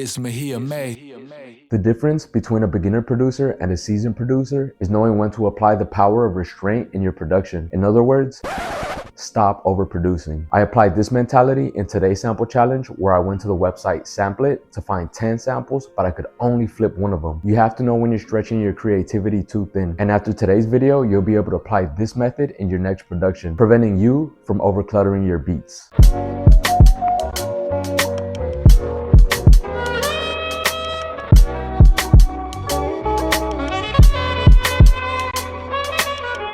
It's Mejia May. The difference between a beginner producer and a seasoned producer is knowing when to apply the power of restraint in your production. In other words, stop overproducing. I applied this mentality in today's sample challenge where I went to the website Samplette to find 10 samples, but I could only flip one of them. You have to know when you're stretching your creativity too thin. And after today's video, you'll be able to apply this method in your next production, preventing you from overcluttering your beats.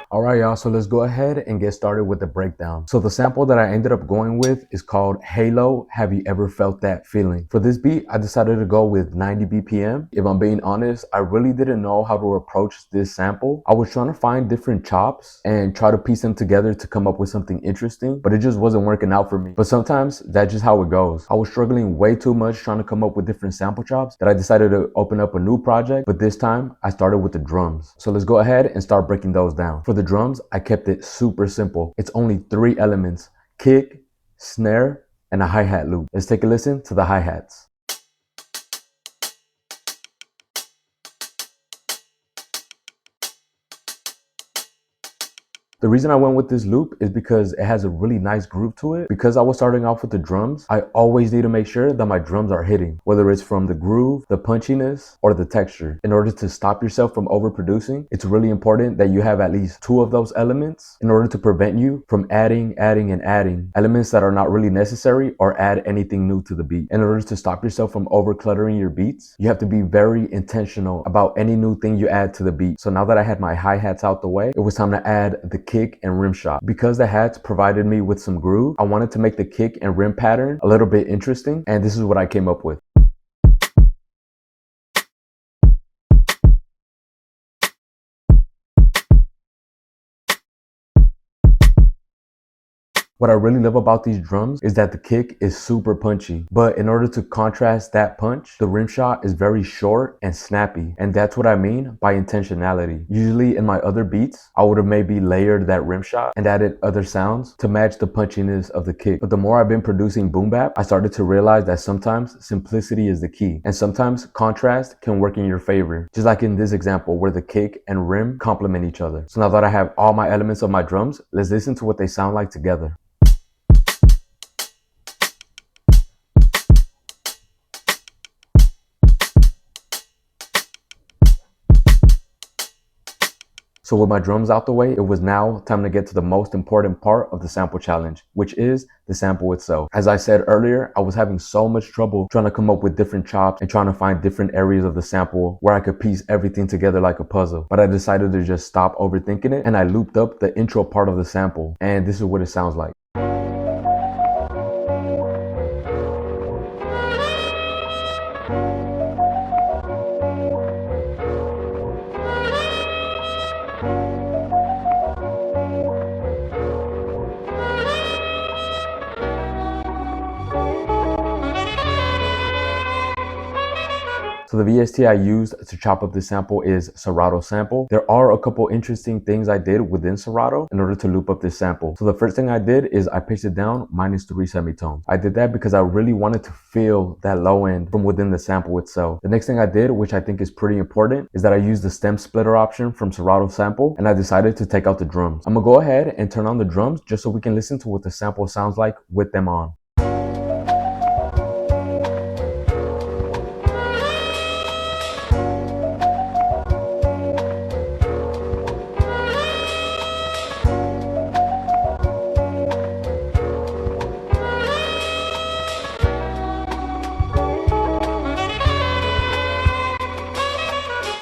Alright y'all, so let's go ahead and get started with the breakdown. So the sample that I ended up going with is called Halo, Have You Ever Felt That Feeling? For this beat, I decided to go with 90 BPM. If I'm being honest, I really didn't know how to approach this sample. I was trying to find different chops and try to piece them together to come up with something interesting, but it just wasn't working out for me. But sometimes that's just how it goes. I was struggling way too much trying to come up with different sample chops that I decided to open up a new project, but this time I started with the drums. So let's go ahead and start breaking those down. For the drums, I kept it super simple. It's only 3 elements: kick, snare, and a hi-hat loop. Let's take a listen to the hi-hats. The reason I went with this loop is because it has a really nice groove to it. Because I was starting off with the drums, I always need to make sure that my drums are hitting, whether it's from the groove, the punchiness, or the texture. In order to stop yourself from overproducing, it's really important that you have at least 2 of those elements in order to prevent you from adding elements that are not really necessary or add anything new to the beat. In order to stop yourself from overcluttering your beats, you have to be very intentional about any new thing you add to the beat. So now that I had my hi-hats out the way, it was time to add the kick and rim shot. Because the hats provided me with some groove, I wanted to make the kick and rim pattern a little bit interesting, and this is what I came up with. What I really love about these drums is that the kick is super punchy, but in order to contrast that punch, the rim shot is very short and snappy, and that's what I mean by intentionality. Usually in my other beats, I would have maybe layered that rim shot and added other sounds to match the punchiness of the kick. But the more I've been producing boom bap, I started to realize that sometimes simplicity is the key, and sometimes contrast can work in your favor. Just like in this example where the kick and rim complement each other. So now that I have all my elements of my drums, let's listen to what they sound like together. So with my drums out the way, it was now time to get to the most important part of the sample challenge, which is the sample itself. As I said earlier, I was having so much trouble trying to come up with different chops and trying to find different areas of the sample where I could piece everything together like a puzzle. But I decided to just stop overthinking it, and I looped up the intro part of the sample, and this is what it sounds like. So the VST I used to chop up this sample is Serato sample. There are a couple interesting things I did within Serato in order to loop up this sample. So the first thing I did is I pitched it down -3 semitones. I did that because I really wanted to feel that low end from within the sample itself. The next thing I did, which I think is pretty important, is that I used the stem splitter option from Serato sample, and I decided to take out the drums. I'm gonna go ahead and turn on the drums just so we can listen to what the sample sounds like with them on.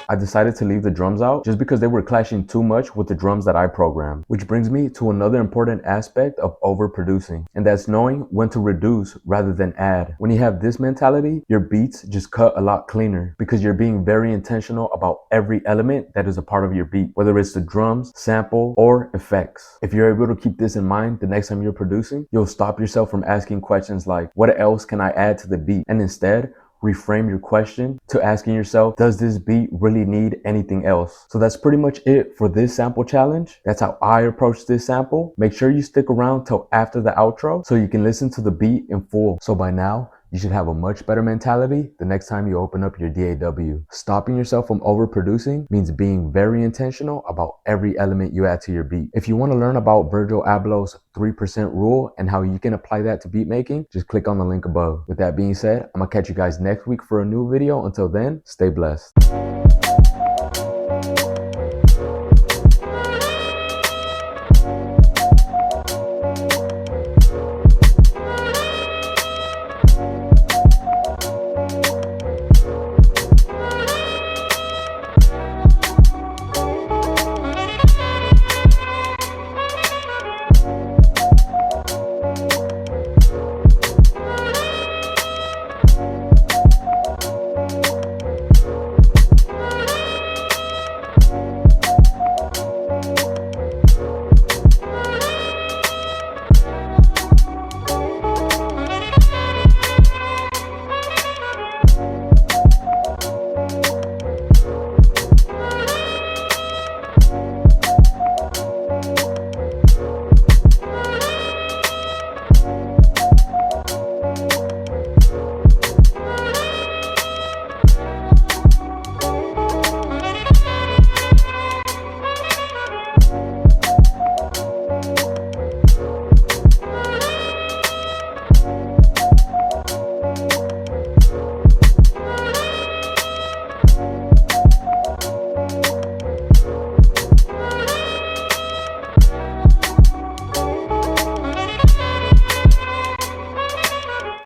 I decided to leave the drums out just because they were clashing too much with the drums that I programmed. Which brings me to another important aspect of overproducing, and that's knowing when to reduce rather than add. When you have this mentality, your beats just cut a lot cleaner because you're being very intentional about every element that is a part of your beat, whether it's the drums, sample, or effects. If you're able to keep this in mind the next time you're producing, you'll stop yourself from asking questions like, what else can I add to the beat? And instead, reframe your question to asking yourself, does this beat really need anything else? So that's pretty much it for this sample challenge. That's how I approach this sample. Make sure you stick around till after the outro so you can listen to the beat in full. So by now, you should have a much better mentality the next time you open up your DAW. Stopping yourself from overproducing means being very intentional about every element you add to your beat. If you want to learn about Virgil Abloh's 3% rule and how you can apply that to beat making, just click on the link above. With that being said, I'm gonna catch you guys next week for a new video. Until then, stay blessed.